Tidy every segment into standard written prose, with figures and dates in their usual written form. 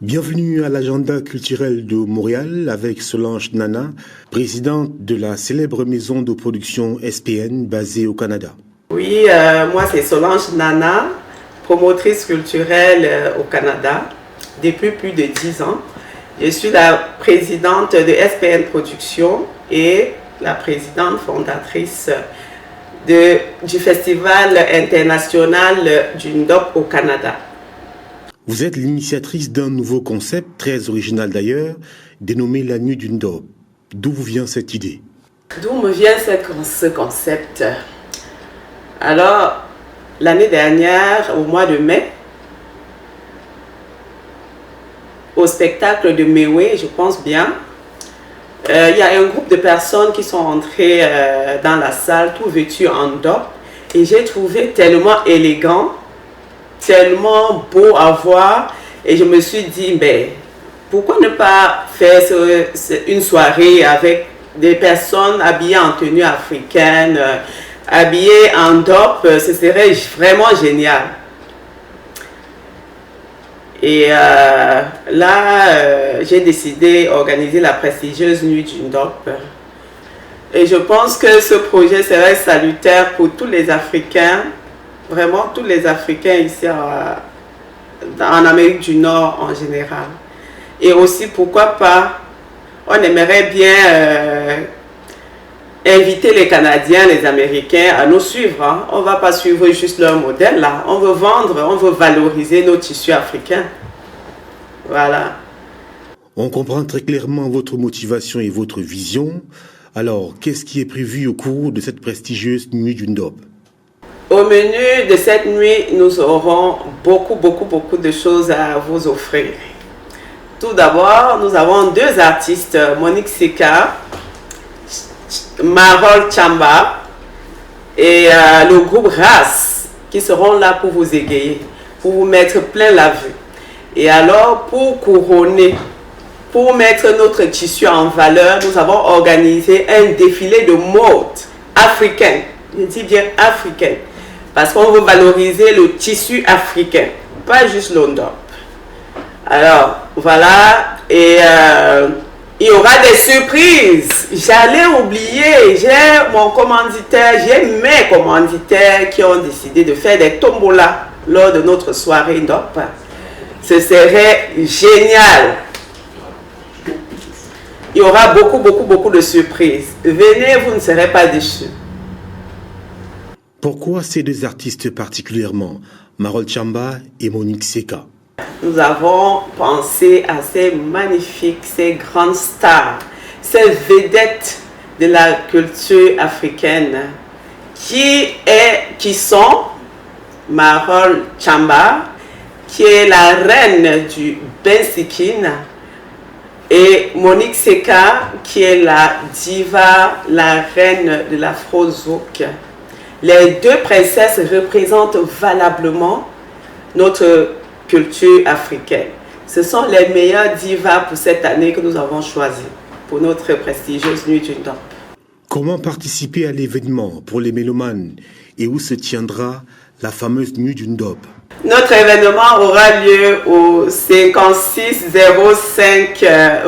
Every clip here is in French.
Bienvenue à l'agenda culturel de Montréal avec Solange Nana, présidente de la célèbre maison de production SPN basée au Canada. Oui, moi c'est Solange Nana, promotrice culturelle au Canada depuis plus de 10 ans. Je suis la présidente de SPN Productions et la présidente fondatrice du Festival international du Ndop au Canada. Vous êtes l'initiatrice d'un nouveau concept, très original d'ailleurs, dénommé la Nuit du Ndop. D'où vous vient cette idée? D'où me vient ce concept? Alors, l'année dernière, au mois de mai, au spectacle de Mewé, je pense bien, il y a un groupe de personnes qui sont entrées dans la salle, tout vêtues en Ndop, et j'ai trouvé tellement élégant, tellement beau à voir, et je me suis dit, ben, pourquoi ne pas faire une soirée avec des personnes habillées en tenue africaine, habillées en Ndop, ce serait vraiment génial. Et là, j'ai décidé d'organiser la prestigieuse Nuit du Ndop. Et je pense que ce projet serait salutaire pour tous les Africains, vraiment tous les Africains ici en Amérique du Nord en général. Et aussi, pourquoi pas, on aimerait bien inviter les Canadiens, les Américains à nous suivre. Hein. On ne va pas suivre juste leur modèle là. On veut vendre, on veut valoriser nos tissus africains. Voilà. On comprend très clairement votre motivation et votre vision. Alors, qu'est-ce qui est prévu au cours de cette prestigieuse Nuit du Ndop? Au menu de cette nuit, nous aurons beaucoup de choses à vous offrir. Tout d'abord, nous avons deux artistes, Monique Seka, Marol Chamba et le groupe RAS qui seront là pour vous égayer, pour vous mettre plein la vue. Et alors, pour couronner, pour mettre notre tissu en valeur, nous avons organisé un défilé de mode africain. Je dis bien africain. Parce qu'on veut valoriser le tissu africain, pas juste le Ndop. Alors, voilà. Et il y aura des surprises. J'allais oublier, j'ai mon commanditaire, j'ai mes commanditaires qui ont décidé de faire des tombolas lors de notre soirée Ndop. Ce serait génial. Il y aura beaucoup de surprises. Venez, vous ne serez pas déçus. Pourquoi ces deux artistes particulièrement, Marol Chamba et Monique Seka? Nous avons pensé à ces magnifiques, ces grandes stars, ces vedettes de la culture africaine qui sont Marol Chamba, qui est la reine du Bensikin, et Monique Seka, qui est la diva, la reine de l'Afro-Zouk. Les deux princesses représentent valablement notre culture africaine. Ce sont les meilleures divas pour cette année que nous avons choisies pour notre prestigieuse Nuit du Ndop. Comment participer à l'événement pour les mélomanes et où se tiendra la fameuse Nuit du Ndop? Notre événement aura lieu au 5605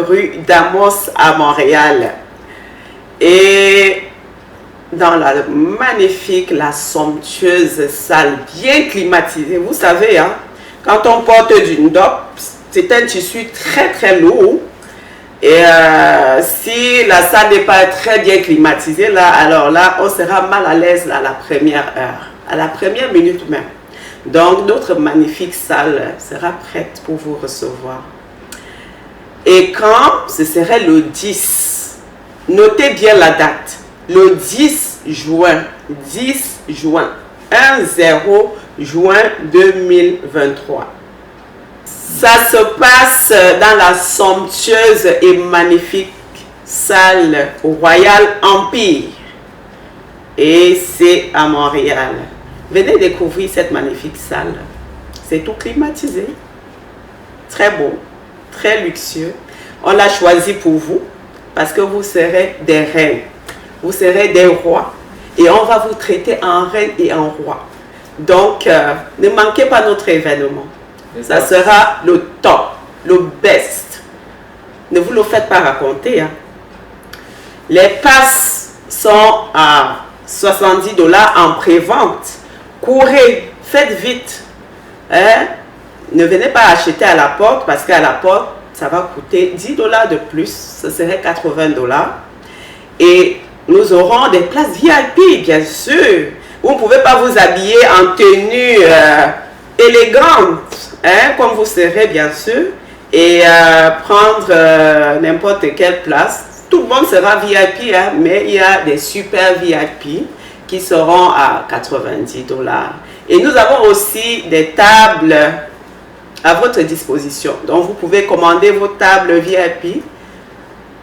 rue d'Amos à Montréal. Et dans la magnifique, la somptueuse salle bien climatisée. Vous savez, hein, quand on porte du Ndop, c'est un tissu très lourd. Et si la salle n'est pas très bien climatisée, là, alors là, on sera mal à l'aise à la première heure, à la première minute même. Donc, notre magnifique salle sera prête pour vous recevoir. Et quand ce serait le 10, notez bien la date. Le 10 juin, 10 juin 2023. Ça se passe dans la somptueuse et magnifique salle Royal Empire. Et c'est à Montréal. Venez découvrir cette magnifique salle. C'est tout climatisé. Très beau, très luxueux. On l'a choisi pour vous parce que vous serez des reines. Vous serez des rois et on va vous traiter en reine et en roi. Donc, ne manquez pas notre événement. Ça sera le top. le best. Ne vous le faites pas raconter. Hein. Les passes sont à 70 $ en pré-vente. Courez, faites vite. Hein? Ne venez pas acheter à la porte parce qu'à la porte, ça va coûter 10 $ de plus. Ce serait 80 $. Et nous aurons des places VIP, bien sûr. Vous ne pouvez pas vous habiller en tenue élégante, hein, comme vous serez, bien sûr, et prendre n'importe quelle place. Tout le monde sera VIP, hein, mais il y a des super VIP qui seront à 90 $. Et nous avons aussi des tables à votre disposition. Donc, vous pouvez commander vos tables VIP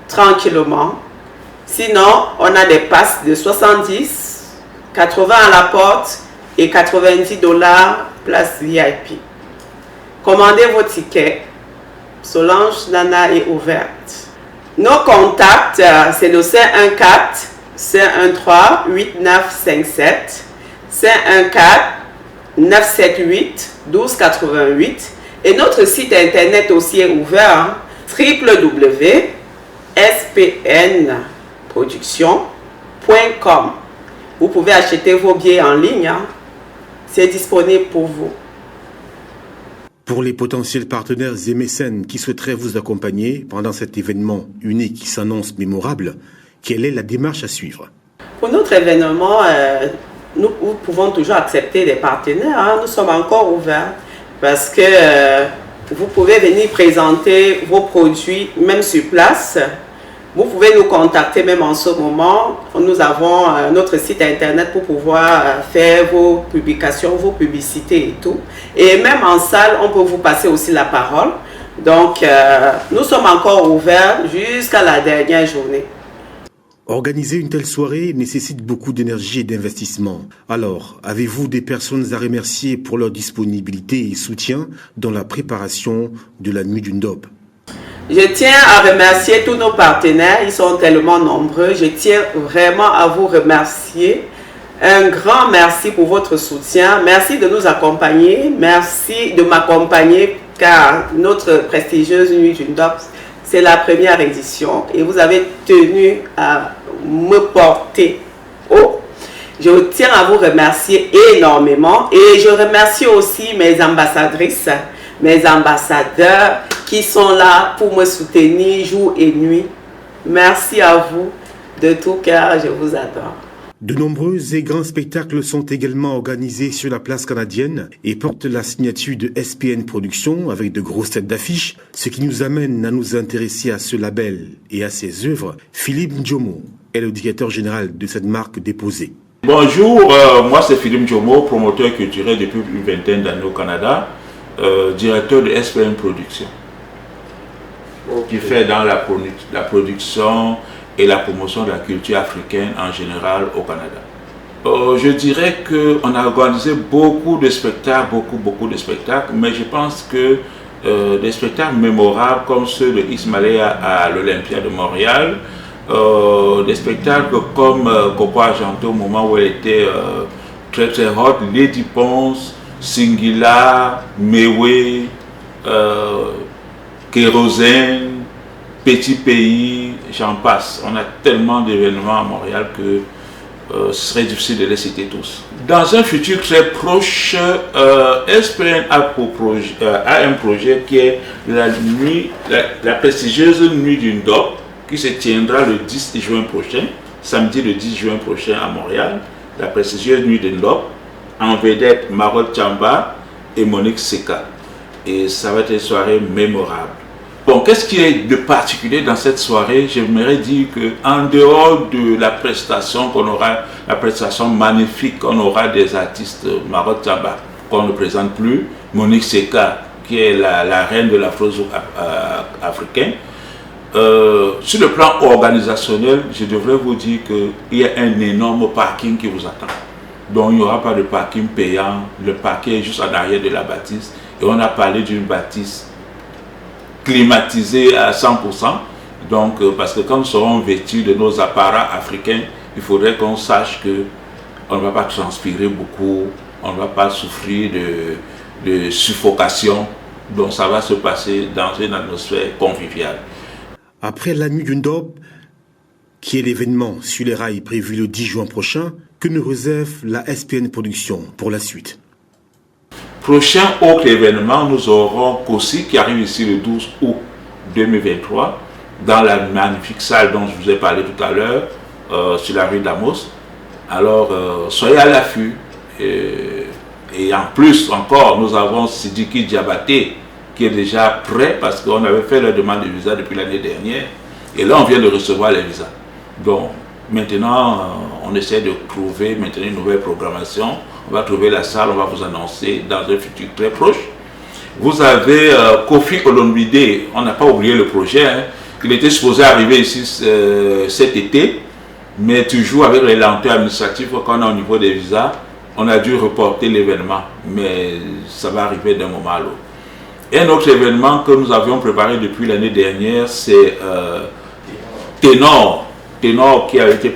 tranquillement. Sinon, on a des passes de 70, 80 à la porte et 90 $ place VIP. Commandez vos tickets. Solange Nana est ouverte. Nos contacts, c'est le 514 513 8957, 514 978 1288. Et notre site internet aussi est ouvert, hein, www.spnproduction.com. Vous pouvez acheter vos billets en ligne, hein. C'est disponible pour vous. Pour les potentiels partenaires et mécènes qui souhaiteraient vous accompagner pendant cet événement unique qui s'annonce mémorable, quelle est la démarche à suivre? Pour notre événement, nous pouvons toujours accepter des partenaires. Hein. Nous sommes encore ouverts parce que vous pouvez venir présenter vos produits même sur place. Vous pouvez nous contacter même en ce moment. Nous avons notre site internet pour pouvoir faire vos publications, vos publicités et tout. Et même en salle, on peut vous passer aussi la parole. Donc, nous sommes encore ouverts jusqu'à la dernière journée. Organiser une telle soirée nécessite beaucoup d'énergie et d'investissement. Alors, avez-vous des personnes à remercier pour leur disponibilité et soutien dans la préparation de la nuit du Ndop? Je tiens à remercier tous nos partenaires, ils sont tellement nombreux. Je tiens vraiment à vous remercier. Un grand merci pour votre soutien. Merci de nous accompagner. Merci de m'accompagner car notre prestigieuse nuit du Ndop, c'est la première édition et vous avez tenu à me porter haut. Je tiens à vous remercier énormément et je remercie aussi mes ambassadrices, mes ambassadeurs qui sont là pour me soutenir jour et nuit. Merci à vous de tout cœur, je vous adore. De nombreux et grands spectacles sont également organisés sur la place canadienne et portent la signature de SPN Productions avec de grosses têtes d'affiche, ce qui nous amène à nous intéresser à ce label et à ses œuvres. Philippe Ndjomo est le directeur général de cette marque déposée. Bonjour, moi c'est Philippe Ndjomo, promoteur culturel depuis une vingtaine d'années au Canada, directeur de SPN Productions, qui fait dans la production et la promotion de la culture africaine en général au Canada. Je dirais qu'on a organisé beaucoup de spectacles, beaucoup de spectacles, mais je pense que des spectacles mémorables comme ceux de Ismaël à l'Olympia de Montréal, des spectacles comme Coco Argento au moment où elle était très hot, Lady Ponce, Singila, Mewe, Kérosène, Petit Pays, j'en passe. On a tellement d'événements à Montréal que ce serait difficile de les citer tous. Dans un futur très proche, SPN a un projet qui est la prestigieuse nuit du Ndop, qui se tiendra le 10 juin prochain, samedi le 10 juin prochain à Montréal. La prestigieuse nuit du Ndop, en vedette Marot Chamba et Monique Seka. Et ça va être une soirée mémorable. Bon, qu'est-ce qui est de particulier dans cette soirée? J'aimerais dire qu'en dehors de la prestation qu'on aura, la prestation magnifique qu'on aura des artistes Marot Chamba, qu'on ne présente plus, Monique Seka, qui est la reine de l'afro-zouk africain. Sur le plan organisationnel, je devrais vous dire qu'il y a un énorme parking qui vous attend. Donc il n'y aura pas de parking payant, le parking est juste en arrière de la bâtisse. Et on a parlé d'une bâtisse climatisée à 100%. Donc, parce que quand nous serons vêtus de nos apparats africains, il faudrait qu'on sache qu'on ne va pas transpirer beaucoup, on ne va pas souffrir de suffocation. Donc ça va se passer dans une atmosphère conviviale. Après la nuit du Ndop, qui est l'événement sur les rails prévu le 10 juin prochain, que nous réserve la SPN Production pour la suite? Prochain autre événement, nous aurons Kossi qui arrive ici le 12 août 2023 dans la magnifique salle dont je vous ai parlé tout à l'heure sur la rue d'Amos. Alors soyez à l'affût. Et en plus encore, nous avons Sidiki Diabaté qui est déjà prêt parce qu'on avait fait la demande de visa depuis l'année dernière. Et là, on vient de recevoir les visas. Donc maintenant, on essaie de trouver maintenant une nouvelle programmation. On va trouver la salle, on va vous annoncer dans un futur très proche. Vous avez Kofi Olomide, on n'a pas oublié le projet. Hein. Il était supposé arriver ici cet été, mais toujours avec les lenteurs administratives qu'on a au niveau des visas, on a dû reporter l'événement. Mais ça va arriver d'un moment à l'autre. Et un autre événement que nous avions préparé depuis l'année dernière, c'est Ténor. Ténor qui a été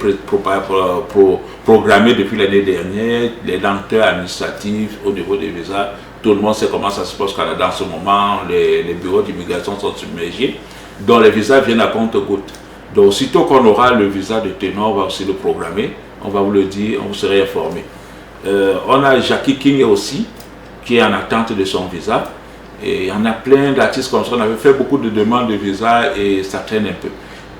programmé depuis l'année dernière, les lenteurs administratives au niveau des visas. Tout le monde sait comment ça se passe au Canada en ce moment, les bureaux d'immigration sont submergés, donc les visas viennent à compte-gouttes. Donc aussitôt qu'on aura le visa de Ténor, on va aussi le programmer, on va vous le dire, on vous sera informé. On a Jackie King aussi, qui est en attente de son visa, et il y en a plein d'artistes comme ça, on avait fait beaucoup de demandes de visa et ça traîne un peu.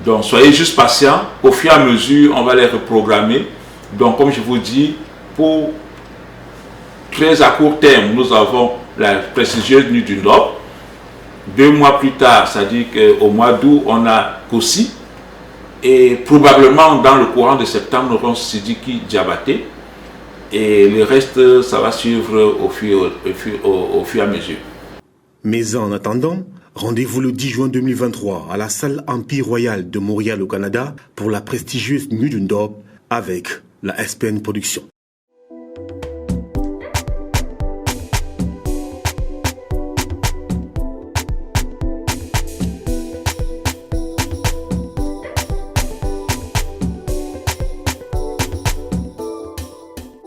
Donc soyez juste patients, au fur et à mesure on va les reprogrammer. Donc comme je vous dis, pour très à court terme, nous avons la prestigieuse nuit du Nord. 2 mois plus tard, c'est-à-dire qu'au mois d'août, on a Kossi. Et probablement dans le courant de septembre, nous aurons Sidiki Diabaté. Et le reste, ça va suivre au fur et à mesure. Mais en attendant, rendez-vous le 10 juin 2023 à la salle Empire Royal de Montréal au Canada pour la prestigieuse nuit du Ndop avec la SPN Production.